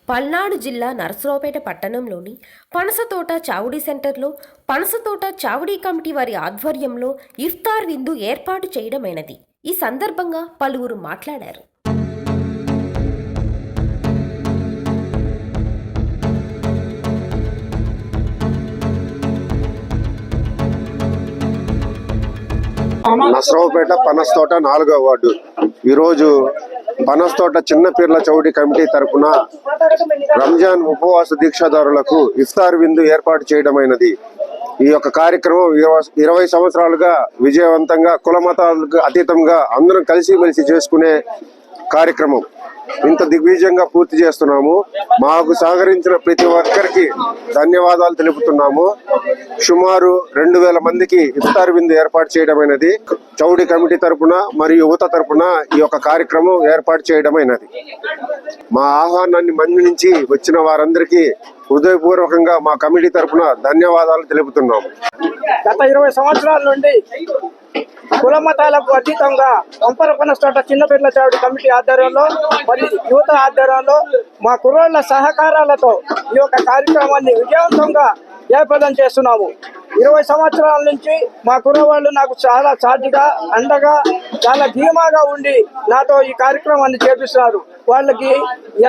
పల్నాడు జిల్లా నరసరావుపేట పట్టణంలోని పనసతోట చావుడి సెంటర్లో పనసతోట చావుడి కమిటీ వారి ఆధ్వర్యంలో ఇఫ్తార్ విందు ఏర్పాటు చేయడమైనది. ఈ సందర్భంగా పలువురు మాట్లాడారు. నరసరావుపేట పనసతోట 4వ వార్డు ఈరోజు పనసతోట చిన్న పీర్ల చౌడి కమిటీ తరఫున రంజాన్ ఉపవాస దీక్షాదారులకు ఇఫ్తార్ విందు ఏర్పాటు చేయడమైనది. ఈ యొక్క కార్యక్రమం 20 సంవత్సరాలుగా విజయవంతంగా కులమతాలకు అతీతంగా అందరం కలిసిమెలిసి చేసుకునే కార్యక్రమం ఇంత దిగ్విజయంగా పూర్తి చేస్తున్నాము. మాకు సహకరించిన ప్రతి ఒక్కరికి ధన్యవాదాలు తెలుపుతున్నాము. సుమారు 2000 మందికి ఇఫ్తార్ విందు ఏర్పాటు చేయడమైనది. చౌడి కమిటీ తరపున మరియు యువత తరపున ఈ యొక్క కార్యక్రమం ఏర్పాటు చేయడమైనది. మా ఆహ్వానాన్ని మన్నించి వచ్చిన వారందరికీ హృదయపూర్వకంగా మా కమిటీ తరపున ధన్యవాదాలు తెలుపుతున్నాము. గత 20 సంవత్సరాల నుండి కుల మతాలకు అతీతంగా పంపర పనసతోట చిన్న పీర్ల చౌడి కమిటీ ఆధ్వర్యంలో మరి యువత ఆధ్వర్యంలో మా కుర్రోళ్ల సహకారాలతో ఈ యొక్క కార్యక్రమాన్ని విజయవంతంగా జయప్రదం చేస్తున్నాము. 20 సంవత్సరాల నుంచి మా కుర్రవాళ్ళు నాకు చాలా సాటిగా అండగా చాలా ధీమాగా ఉండి నాతో ఈ కార్యక్రమాన్ని చేపిస్తున్నారు. వాళ్ళకి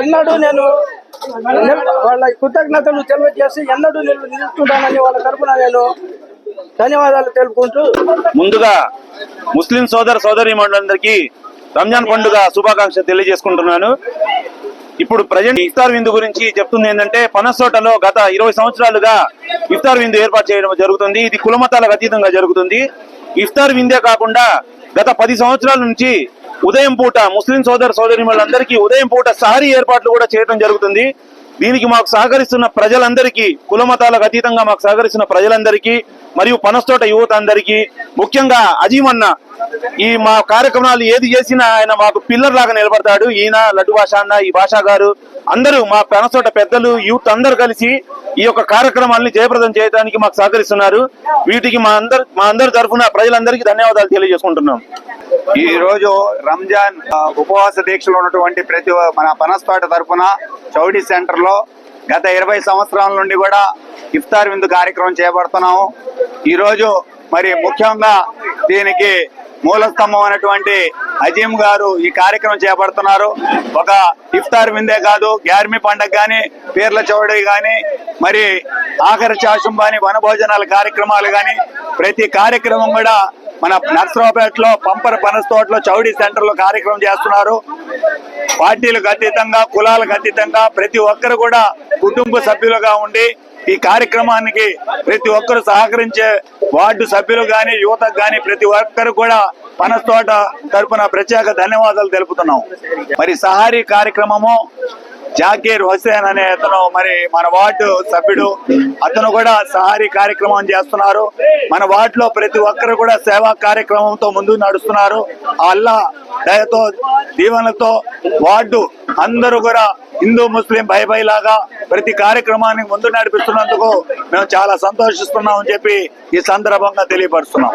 ఎన్నడూ నేను వాళ్ళ కృతజ్ఞతలు తెలియజేసి ఎన్నడూ నిలుస్తుంటానని వాళ్ళ తరఫున నేను ధన్యవాదాలు తెలుపుకుంటూ ముందుగా ముస్లిం సోదరీమణులందరికీ రంజాన్ పండుగ శుభాకాంక్షలు తెలియజేసుకుంటున్నాను. ఇప్పుడు ప్రజెంట్ ఇఫ్తార్ విందు గురించి చెప్తుంది ఏంటంటే పనసతోటలో గత 20 సంవత్సరాలుగా ఇఫ్తార్ విందు ఏర్పాటు చేయడం జరుగుతుంది. ఇది కులమతాలకు అతీతంగా జరుగుతుంది. ఇఫ్తార్ విందే కాకుండా గత 10 సంవత్సరాల నుంచి ఉదయం పూట ముస్లిం సోదరీమణులందరికీ ఉదయం పూట సహరీ ఏర్పాట్లు కూడా చేయడం జరుగుతుంది. దీనికి మాకు సహకరిస్తున్న ప్రజలందరికీ, కులమతాలకు అతీతంగా మాకు సహకరిస్తున్న ప్రజలందరికీ మరియు పనసతోట యువత అందరికీ, ముఖ్యంగా అజీమన్న ఈ మా కార్యక్రమాలు ఏది చేసినా ఆయన మాకు పిల్లర్ లాగా నిలబడతాడు. ఈయన లడ్డు భాష అన్న, ఈ భాషా గారు అందరూ మా పనసతోట పెద్దలు యూత్ అందరూ కలిసి ఈ యొక్క కార్యక్రమాలని జయప్రదం చేయడానికి మాకు సహకరిస్తున్నారు. వీటికి మా అందరి తరఫున ప్రజలందరికీ ధన్యవాదాలు తెలియజేసుకుంటున్నాం. ఈ రోజు రంజాన్ ఉపవాస దీక్షలో ఉన్నటువంటి ప్రతి మన పనసతోట తరఫున చౌడీ సెంటర్ లో గత 20 సంవత్సరాల నుండి కూడా ఇఫ్తార్ విందు కార్యక్రమం చేపడుతున్నాము. ఈ రోజు మరి ముఖ్యంగా దీనికి మూల స్తంభం అయినటువంటి అజీం గారు ఈ కార్యక్రమం చేపడుతున్నారు. ఒక ఇఫ్తార్ విందే కాదు, గ్యార్మీ పండుగ గాని, పీర్ల చౌడి గాని, మరి ఆఖరి చాషుంబాని వనభోజనాల కార్యక్రమాలు గాని ప్రతి కార్యక్రమం కూడా మన నరసరావుపేటలో పంపర పనసతోటలో చౌడీ సెంటర్ లో కార్యక్రమం చేస్తున్నారు. పార్టీలకు అతీతంగా, కులాలకు అతీతంగా ప్రతి ఒక్కరు కూడా కుటుంబ సభ్యులుగా ఉండి ఈ కార్యక్రమానికి ప్రతి ఒక్కరు సహకరించే వార్డు సభ్యులు గాని, యువతకు గాని ప్రతి ఒక్కరు కూడా పనసతోట తరపున ప్రత్యేక ధన్యవాదాలు తెలుపుతున్నాం. మరి సహారీ కార్యక్రమము జాకీర్ హుసేన్ అనే అతను మరి మన వార్డు సభ్యుడు, అతను కూడా సహారీ కార్యక్రమం చేస్తున్నారు. మన వార్డులో ప్రతి ఒక్కరు కూడా సేవా కార్యక్రమంతో ముందుకు నడుస్తున్నారు. అల్లా దయతో దీవెనలతో వార్డు అందరూ కూడా హిందూ ముస్లిం భై లాగా ప్రతి కార్యక్రమాన్ని ముందు నడిపిస్తున్నందుకు మేము చాలా సంతోషిస్తున్నామని చెప్పి ఈ సందర్భంగా తెలియపరుస్తున్నాం.